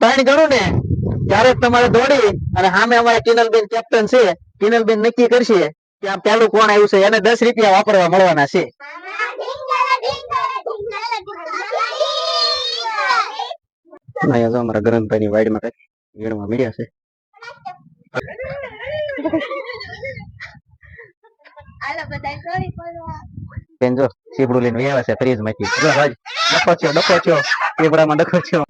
ત્રણ ગણું ને ત્યારે તમારે દોડી અને સામે અમારા કિનલબેન કેપ્ટન છે, કિનલબેન નક્કી કરશે કે આ પેલું કોણ આવ્યું છે, એને 10 રૂપિયા વાપરવા મળવાના છે. અહીંયા તો અમારા ગ્રંથભાઈ ની વાડીમાં કઈ વીણવા મળ્યા છે. બેન જો સીપડું લઈને આવ્યા છે ફ્રીજ માંથી. ડખો છો સીપડામાં ડખો છો.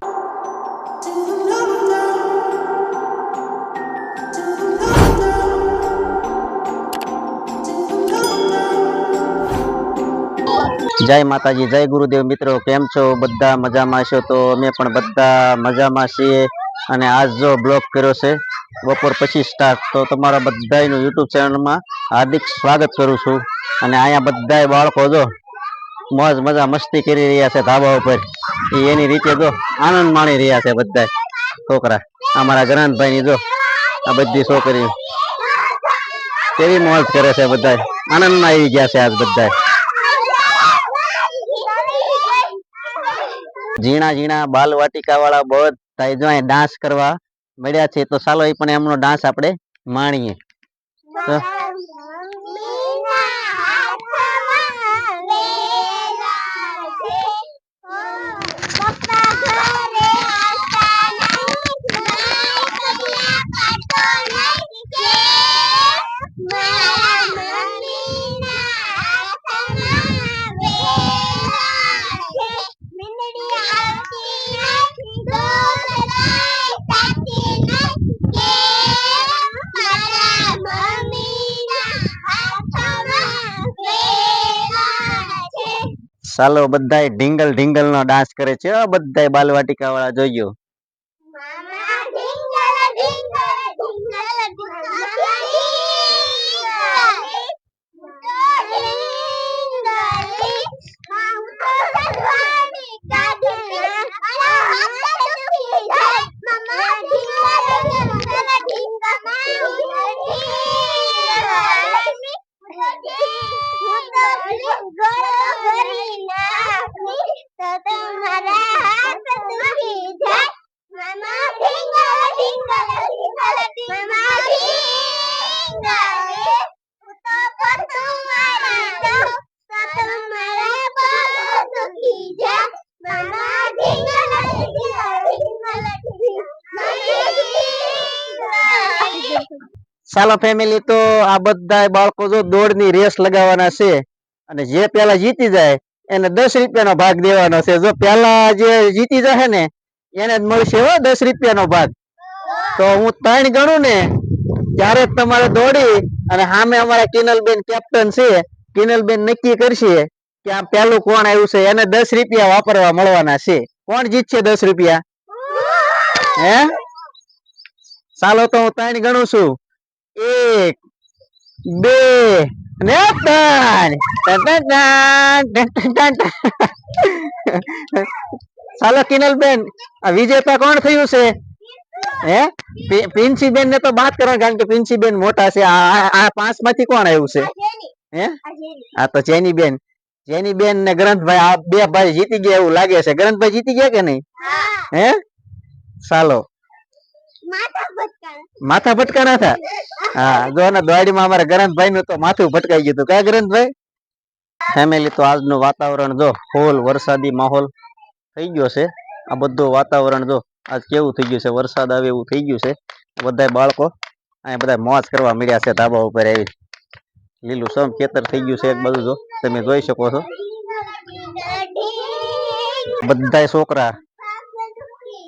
જય માતાજી, જય ગુરુદેવ. મિત્રો કેમ છો? બધા મજામાં છો? તો અમે પણ બધા મજામાં છીએ. અને આજ જો બ્લોગ કર્યો છે બપોર પછી સ્ટાર્ટ, તો તમારા બધાનું યુટ્યુબ ચેનલમાં હાર્દિક સ્વાગત કરું છું. અને અહીંયા બધા બાળકો જો મોજ મજા મસ્તી કરી રહ્યા છે ધાબા ઉપર, એની રીતે જો આનંદ માણી રહ્યા છે બધા છોકરા. અમારા ગ્રંથભાઈ ની જો આ બધી છોકરી કેવી મોજ કરે છે, બધા આનંદમાં આવી ગયા છે આજ બધા. ઝીણા ઝીણા બાલ વાટિકા વાળા બધા જો ડાન્સ કરવા મળ્યા છે, તો ચાલો એ પણ એમનો ડાન્સ આપણે માણીએ. તો ચાલો બધા ઢીંગલ ઢીંગલ નો ડાન્સ કરે છે બધા બાલવાટિકા વાળા, જોઈજો. ચાલો ફેમિલી, તો આ બધા બાળકો જો દોડ ની રેસ લગાવવાના છે, અને જે પેલા જીતી જાય એને 10 રૂપિયાનો ભાગ દેવાનો છે. જો પેલા જે જીતી જશે ને એને જ મળશે 10 રૂપિયાનો ભાગ. તો હું 3 ગણું ને ત્યારે તમારે દોડી અને સામે અમારા કિનલબેન કેપ્ટન છે, કિનલબેન નક્કી કરશે કે આ પેલું કોણ આવ્યું છે, એને 10 રૂપિયા વાપરવા મળવાના છે. કોણ જીતશે 10 રૂપિયા? હે? ચાલો તો હું 3 ગણું છું. 1 2 ને 3. ચાલો કિનલબેન, વિજેતા કોણ થયું છે? હે? પિન્સીબેન ને તો બાત કરો, કારણ કે પિન્સીબેન મોટા છે. આ 5 માંથી કોણ આવ્યું છે? હે? આ તો જેનીબેન ને ગ્રંથભાઈ, આ બે ભાઈ જીતી ગયા એવું લાગે છે. ગ્રંથભાઈ જીતી ગયા કે નહીં? હે? ચાલો, માથા ભટકાણા હતા. હા, જો ને દોડીમાં અમારા ગ્રંથભાઈ નું તો માથું ભટકાઈ ગયું હતું. કયા ગ્રંથભાઈ? ફેમિલી, તો આજનું વાતાવરણ જો ફૂલ વરસાદી માહોલ થઈ ગયો છે. આ બધું વાતાવરણ જો આજ કેવું થઈ ગયું છે, વરસાદ આવે એવું થઈ ગયું છે. બધા બાળકો અહીંયા બધા મોજ કરવા મળ્યા છે ધાબા ઉપર આવી. લીલું સમ ખેતર થઈ ગયું છે એક બાજુ, જો તમે જોઈ શકો છો. બધા છોકરા,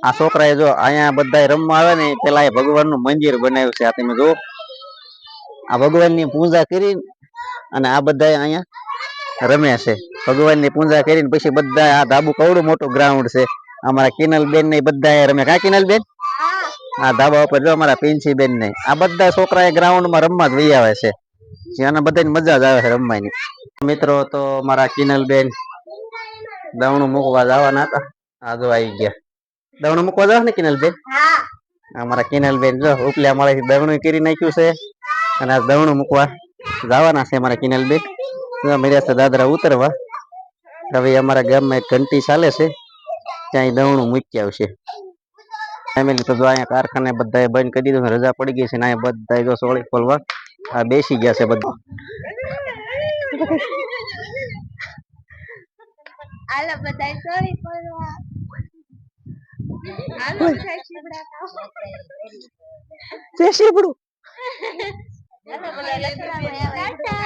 આ છોકરા જો અહીંયા બધા રમવા આવે ને, પેલા ભગવાન નું મંદિર બનાવ્યું છે. આ તમે જો, આ ભગવાન ની પૂજા કરી અને આ બધા અહીંયા રમે છે. ભગવાન ની પૂજા કરીને પછી બધા આ ધાબુ કવડું મોટું ગ્રાઉન્ડ છે. અમારા કિનલબેન ને બધા રમે. કા કિનલબેન? આ ધાબા ઉપર જો અમારા પિન્સીબેન ને આ બધા છોકરા ગ્રાઉન્ડ માં રમવા જ વહી આવે છે. જ્યાં બધાને મજા જ આવે છે રમવાની. મિત્રો, તો મારા કિનલબેન દવણું મૂકવા જવાના હતા. આ જો આવી ગયા. દવણું મૂકવા જાવ ને કિનલબેન? અમારા કિનલબેન જો ઉપલ્યા માળેથી દવણું કરી નાખ્યું છે, અને આ દવણું મૂકવા જવાના છે અમારા કિનલબેન. મળ્યા છે દાદરા ઉતરવા. હવે અમારા ગામમાં એક ઘંટી ચાલે છે, ત્યાં દવણું મૂકી આવશે. ફેમિલી તો જો અહીંયા કારખાને બધાએ બંધ કરી દીધું, રજા પડી ગઈ છે ને અહીંયા બધા જો સોળી ખોલવા આ બેસી ગયા છે બધા. આલા બધાય સોરી પડવા આલો થાય શીબડા તે શીબડું આલા બધા લખરામાં ટાટા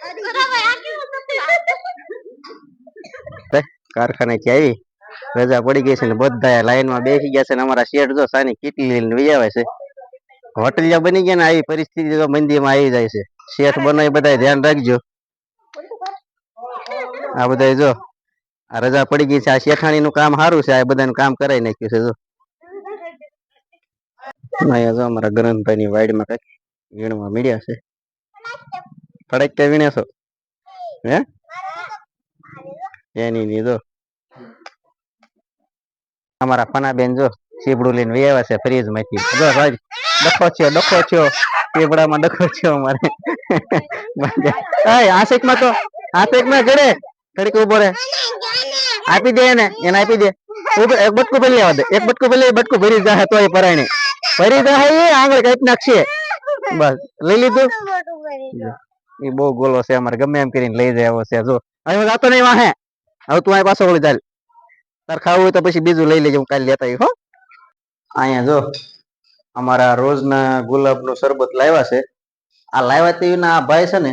અરે ભાઈ આ કેવું થતું કારખાને થી આવી રજા પડી ગઈ છે ને બધા લાઈન માં બેસી ગયા છે ને અમારા શેઠ જો સાની કીટલી લઈને વહી આવે છે. હોટલિયા બની ગયા ને આવી પરિસ્થિતિ તો મંદીમાં આવી જાય છે. શેઠ બનો એ બધા ધ્યાન રાખજો. આ બધા જો આ રજા પડી ગઈ છે, આ શેઠાણી નું કામ સારું છે, આ બધાનું કામ કરાવી નાખ્યું છે. જો અહીંયા જો અમારા ગરનભાઈ ની વાડીમાં કઈક વીણવા મળ્યા છે. ફડક કે વીણે છો હે એની ની જો અમારા ફનાબેન જો સીપડું લઈને વહી આવ્યા છે ફ્રીજ માંથી. જો ભાઈ ડખો થયો સીપડામાં ડખો થયો અમારે. આશિક માં તો આશિક માં ઘડે ઘડીક ઉભો રે આપી દે એને આપી દે. એક બટકું ભરી લેવા દે, એક બટકું ભરી બટકું ભરી જાય તો પરાયણે ભરી જાય એ આંગળ કાપી નાખશે. બસ લઈ લીધું. એ બહુ ગોલો છે અમારે, ગમે એમ કરીને લઈ જાય એવો છે. જો હવે જાતો નહીં વાહે, હવે તું અહીં પાછો વળી ચાલ. તાર ખાવું હોય તો પછી બીજું લઈ લેજે, હું કાલે લેતા આવી. હો અહીંયા જો અમારા રોજના ગુલાબ નું શરબત લાવ્યા છે. આ લાવ્યા તે આ ભાઈ છે ને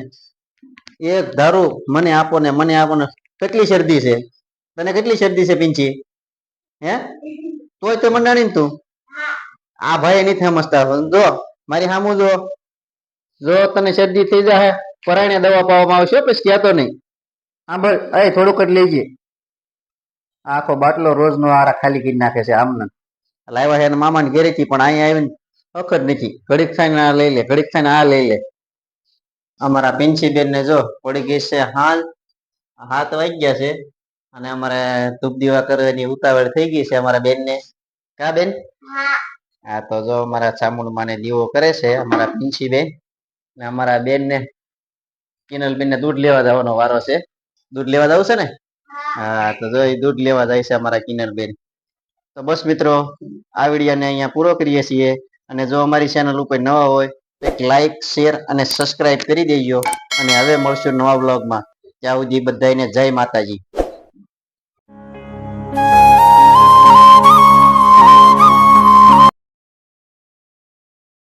એક ધારું મને આપો ને મને આપો ને. કેટલી શરદી છે તને? કેટલી શરદી છે પિંચી? હે તોય તે મંડાણી ને તું. આ ભાઈ નથી સમજતા. જો મારી સામું જો, જો તને શરદી થઈ જાય પરાયણે દવા પાવામાં આવશે પછી કહેતો નહીં. હા ભાઈ અહીં થોડુંક જ લેજે. આખો બાટલો રોજ નો આરા ખાલી કરી નાખે છે. આમને લાવ્યા છે મામા ને ઘેરેથી, પણ અહીંયા આવીને વખત નથી. ઘડીક થઈને આ લઈ લે, ઘડીક થઈને આ લઈ લે. અમારા પિંચી બેન ને જો પડી ગઈ છે હાલ 7 વાગ્યા છે અને અમારે ધૂપ દીવા કરવાની ઉતાવળ થઈ ગઈ છે અમારા બેન ને. કા બેન? હા તો જો અમારા ચામુંડ માને દીવો કરે છે અમારા પિંચી બેન ને. અમારા બેન ને કિનલ બેન ને દૂધ લેવા જવાનો વારો છે. દૂધ લેવા જવું છે ને? હા તો જો દૂધ લેવા જાય છે અમારા કિનલ બેન. તો બસ મિત્રો આ વિડીયોને અહીંયા પૂરો કરીએ છીએ. અને જો અમારી ચેનલ ઉપર નવા હોય તો એક લાઈક શેર અને સબસ્ક્રાઇબ કરી દેજો. અને હવે મળશું નવા બ્લોગમાં. ત્યાં સુધી બધાને જય માતાજી.